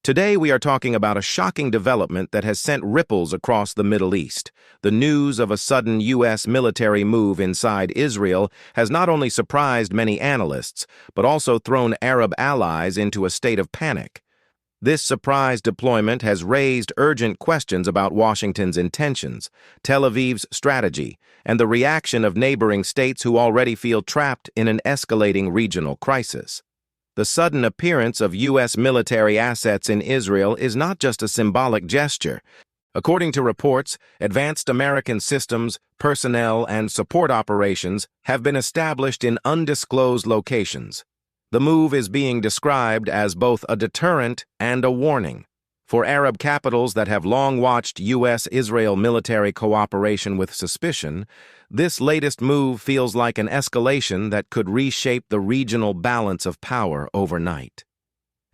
Today we are talking about a shocking development that has sent ripples across the Middle East. The news of a sudden U.S. military move inside Israel has not only surprised many analysts, but also thrown Arab allies into a state of panic. This surprise deployment has raised urgent questions about Washington's intentions, Tel Aviv's strategy, and the reaction of neighboring states who already feel trapped in an escalating regional crisis. The sudden appearance of U.S. military assets in Israel is not just a symbolic gesture. According to reports, advanced American systems, personnel, and support operations have been established in undisclosed locations. The move is being described as both a deterrent and a warning. For Arab capitals that have long watched U.S.-Israel military cooperation with suspicion, this latest move feels like an escalation that could reshape the regional balance of power overnight.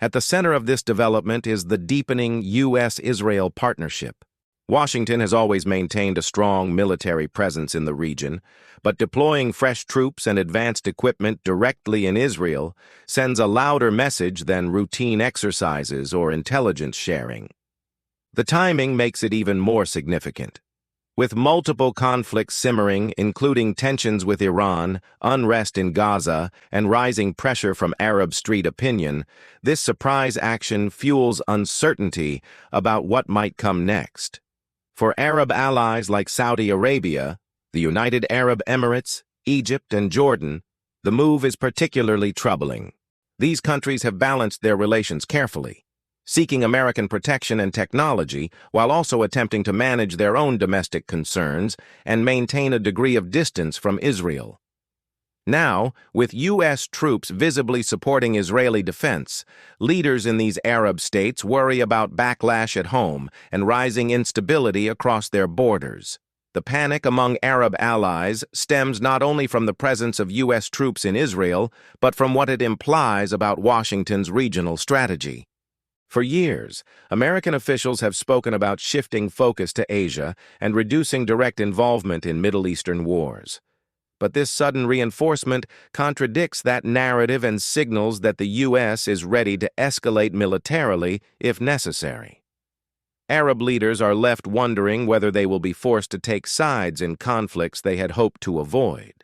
At the center of this development is the deepening U.S.-Israel partnership. Washington has always maintained a strong military presence in the region, but deploying fresh troops and advanced equipment directly in Israel sends a louder message than routine exercises or intelligence sharing. The timing makes it even more significant. With multiple conflicts simmering, including tensions with Iran, unrest in Gaza, and rising pressure from Arab street opinion, this surprise action fuels uncertainty about what might come next. For Arab allies like Saudi Arabia, the United Arab Emirates, Egypt, and Jordan, the move is particularly troubling. These countries have balanced their relations carefully, seeking American protection and technology while also attempting to manage their own domestic concerns and maintain a degree of distance from Israel. Now, with U.S. troops visibly supporting Israeli defense, leaders in these Arab states worry about backlash at home and rising instability across their borders. The panic among Arab allies stems not only from the presence of U.S. troops in Israel, but from what it implies about Washington's regional strategy. For years, American officials have spoken about shifting focus to Asia and reducing direct involvement in Middle Eastern wars. But this sudden reinforcement contradicts that narrative and signals that the U.S. is ready to escalate militarily if necessary. Arab leaders are left wondering whether they will be forced to take sides in conflicts they had hoped to avoid.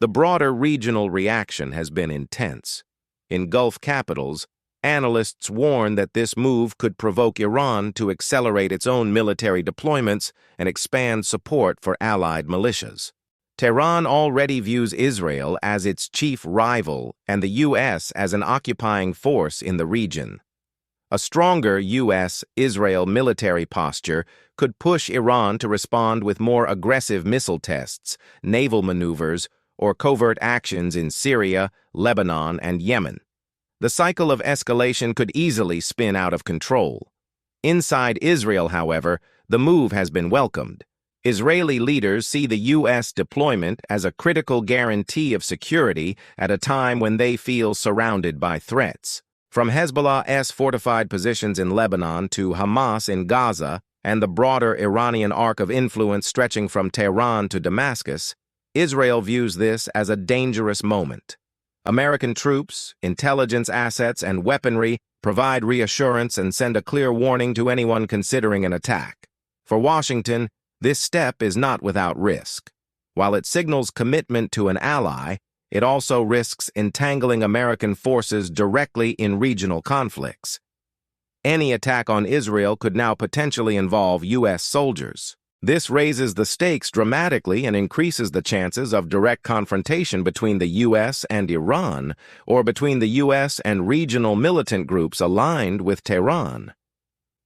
The broader regional reaction has been intense. In Gulf capitals, analysts warn that this move could provoke Iran to accelerate its own military deployments and expand support for allied militias. Tehran already views Israel as its chief rival and the U.S. as an occupying force in the region. A stronger U.S.-Israel military posture could push Iran to respond with more aggressive missile tests, naval maneuvers, or covert actions in Syria, Lebanon, and Yemen. The cycle of escalation could easily spin out of control. Inside Israel, however, the move has been welcomed. Israeli leaders see the U.S. deployment as a critical guarantee of security at a time when they feel surrounded by threats. From Hezbollah's fortified positions in Lebanon to Hamas in Gaza and the broader Iranian arc of influence stretching from Tehran to Damascus, Israel views this as a dangerous moment. American troops, intelligence assets, and weaponry provide reassurance and send a clear warning to anyone considering an attack. For Washington, this step is not without risk. While it signals commitment to an ally, it also risks entangling American forces directly in regional conflicts. Any attack on Israel could now potentially involve U.S. soldiers. This raises the stakes dramatically and increases the chances of direct confrontation between the U.S. and Iran, or between the U.S. and regional militant groups aligned with Tehran.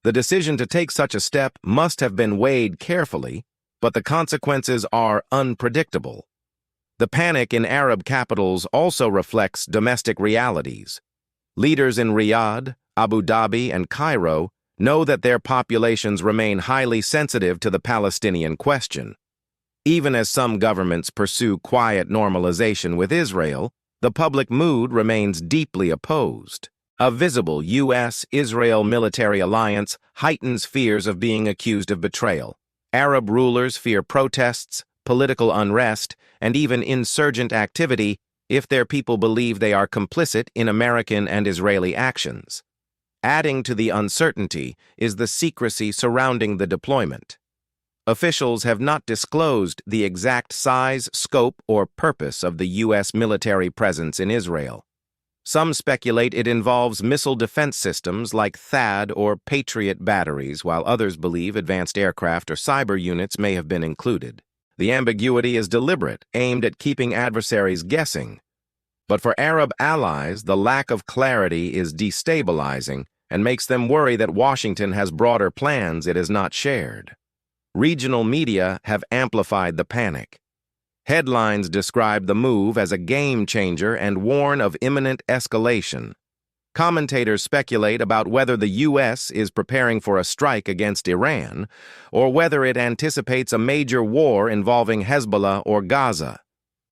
The decision to take such a step must have been weighed carefully, but the consequences are unpredictable. The panic in Arab capitals also reflects domestic realities. Leaders in Riyadh, Abu Dhabi, and Cairo know that their populations remain highly sensitive to the Palestinian question. Even as some governments pursue quiet normalization with Israel, the public mood remains deeply opposed. A visible U.S.-Israel military alliance heightens fears of being accused of betrayal. Arab rulers fear protests, political unrest, and even insurgent activity if their people believe they are complicit in American and Israeli actions. Adding to the uncertainty is the secrecy surrounding the deployment. Officials have not disclosed the exact size, scope, or purpose of the U.S. military presence in Israel. Some speculate it involves missile defense systems like THAAD or Patriot batteries, while others believe advanced aircraft or cyber units may have been included. The ambiguity is deliberate, aimed at keeping adversaries guessing. But for Arab allies, the lack of clarity is destabilizing and makes them worry that Washington has broader plans it has not shared. Regional media have amplified the panic. Headlines describe the move as a game changer and warn of imminent escalation. Commentators speculate about whether the U.S. is preparing for a strike against Iran, or whether it anticipates a major war involving Hezbollah or Gaza.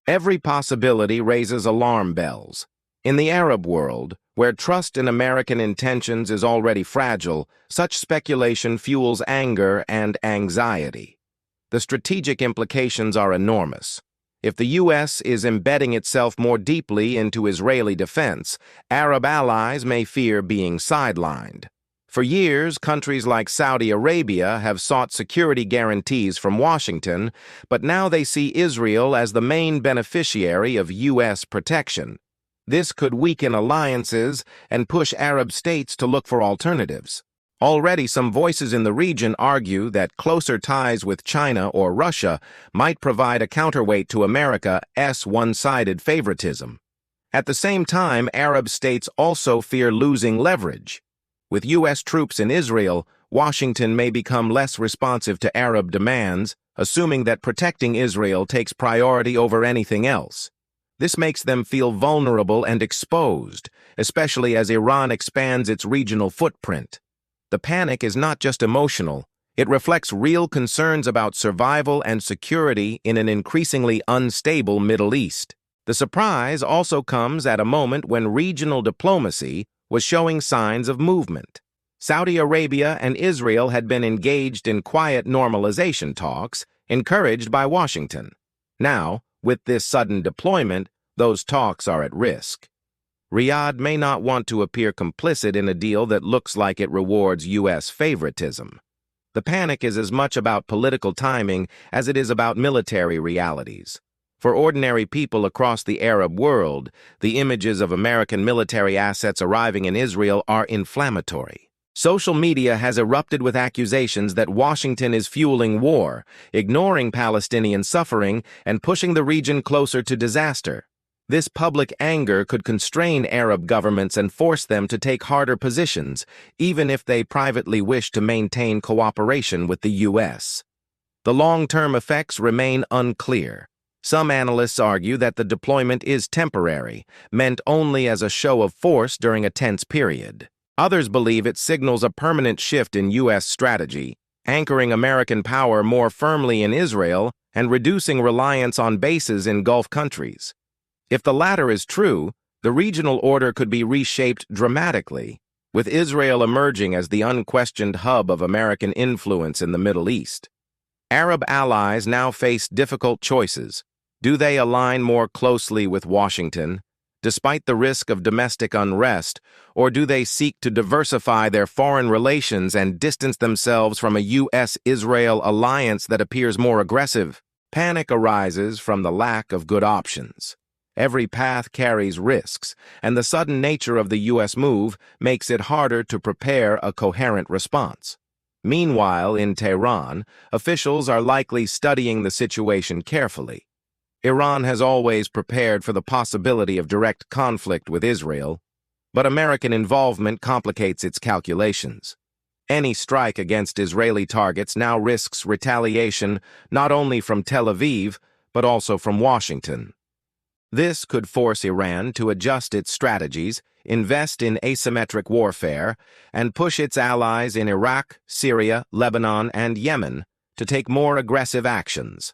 Every possibility raises alarm bells. In the Arab world, where trust in American intentions is already fragile, such speculation fuels anger and anxiety. The strategic implications are enormous. If the U.S. is embedding itself more deeply into Israeli defense, Arab allies may fear being sidelined. For years, countries like Saudi Arabia have sought security guarantees from Washington, but now they see Israel as the main beneficiary of U.S. protection. This could weaken alliances and push Arab states to look for alternatives. Already, some voices in the region argue that closer ties with China or Russia might provide a counterweight to America's one-sided favoritism. At the same time, Arab states also fear losing leverage. With U.S. troops in Israel, Washington may become less responsive to Arab demands, assuming that protecting Israel takes priority over anything else. This makes them feel vulnerable and exposed, especially as Iran expands its regional footprint. The panic is not just emotional. It reflects real concerns about survival and security in an increasingly unstable Middle East. The surprise also comes at a moment when regional diplomacy was showing signs of movement. Saudi Arabia and Israel had been engaged in quiet normalization talks, encouraged by Washington. Now, with this sudden deployment, those talks are at risk. Riyadh may not want to appear complicit in a deal that looks like it rewards U.S. favoritism. The panic is as much about political timing as it is about military realities. For ordinary people across the Arab world, the images of American military assets arriving in Israel are inflammatory. Social media has erupted with accusations that Washington is fueling war, ignoring Palestinian suffering, and pushing the region closer to disaster. This public anger could constrain Arab governments and force them to take harder positions, even if they privately wish to maintain cooperation with the U.S. The long-term effects remain unclear. Some analysts argue that the deployment is temporary, meant only as a show of force during a tense period. Others believe it signals a permanent shift in U.S. strategy, anchoring American power more firmly in Israel and reducing reliance on bases in Gulf countries. If the latter is true, the regional order could be reshaped dramatically, with Israel emerging as the unquestioned hub of American influence in the Middle East. Arab allies now face difficult choices. Do they align more closely with Washington, despite the risk of domestic unrest, or do they seek to diversify their foreign relations and distance themselves from a U.S.-Israel alliance that appears more aggressive? Panic arises from the lack of good options. Every path carries risks, and the sudden nature of the U.S. move makes it harder to prepare a coherent response. Meanwhile, in Tehran, officials are likely studying the situation carefully. Iran has always prepared for the possibility of direct conflict with Israel, but American involvement complicates its calculations. Any strike against Israeli targets now risks retaliation not only from Tel Aviv, but also from Washington. This could force Iran to adjust its strategies, invest in asymmetric warfare, and push its allies in Iraq, Syria, Lebanon, and Yemen to take more aggressive actions.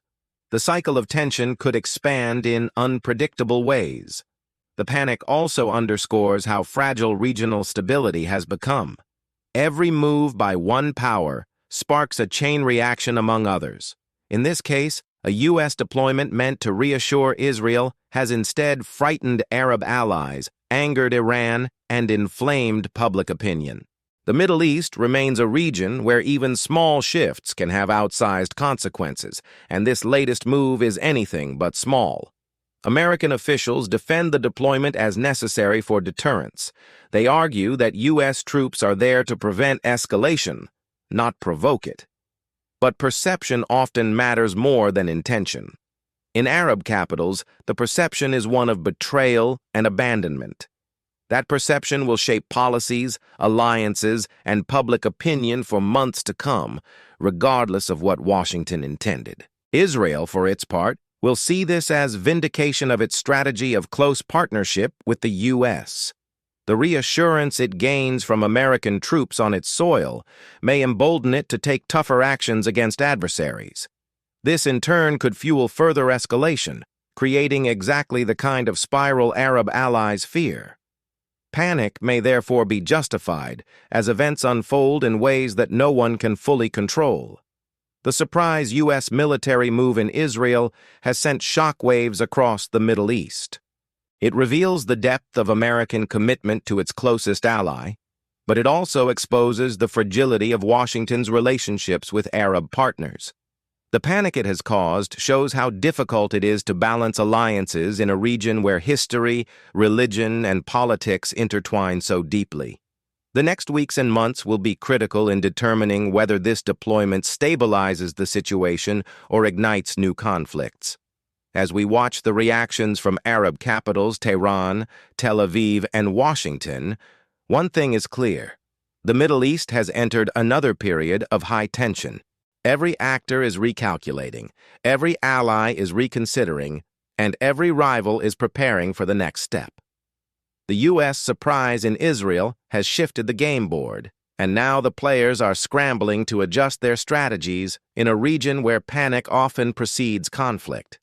The cycle of tension could expand in unpredictable ways. The panic also underscores how fragile regional stability has become. Every move by one power sparks a chain reaction among others. In this case, a U.S. deployment meant to reassure Israel has instead frightened Arab allies, angered Iran, and inflamed public opinion. The Middle East remains a region where even small shifts can have outsized consequences, and this latest move is anything but small. American officials defend the deployment as necessary for deterrence. They argue that U.S. troops are there to prevent escalation, not provoke it. But perception often matters more than intention. In Arab capitals, the perception is one of betrayal and abandonment. That perception will shape policies, alliances, and public opinion for months to come, regardless of what Washington intended. Israel, for its part, will see this as vindication of its strategy of close partnership with the U.S. The reassurance it gains from American troops on its soil may embolden it to take tougher actions against adversaries. This, in turn, could fuel further escalation, creating exactly the kind of spiral Arab allies fear. Panic may therefore be justified as events unfold in ways that no one can fully control. The surprise U.S. military move in Israel has sent shockwaves across the Middle East. It reveals the depth of American commitment to its closest ally, but it also exposes the fragility of Washington's relationships with Arab partners. The panic it has caused shows how difficult it is to balance alliances in a region where history, religion, and politics intertwine so deeply. The next weeks and months will be critical in determining whether this deployment stabilizes the situation or ignites new conflicts. As we watch the reactions from Arab capitals Tehran, Tel Aviv, and Washington, one thing is clear: the Middle East has entered another period of high tension. Every actor is recalculating, every ally is reconsidering, and every rival is preparing for the next step. The U.S. surprise in Israel has shifted the game board, and now the players are scrambling to adjust their strategies in a region where panic often precedes conflict.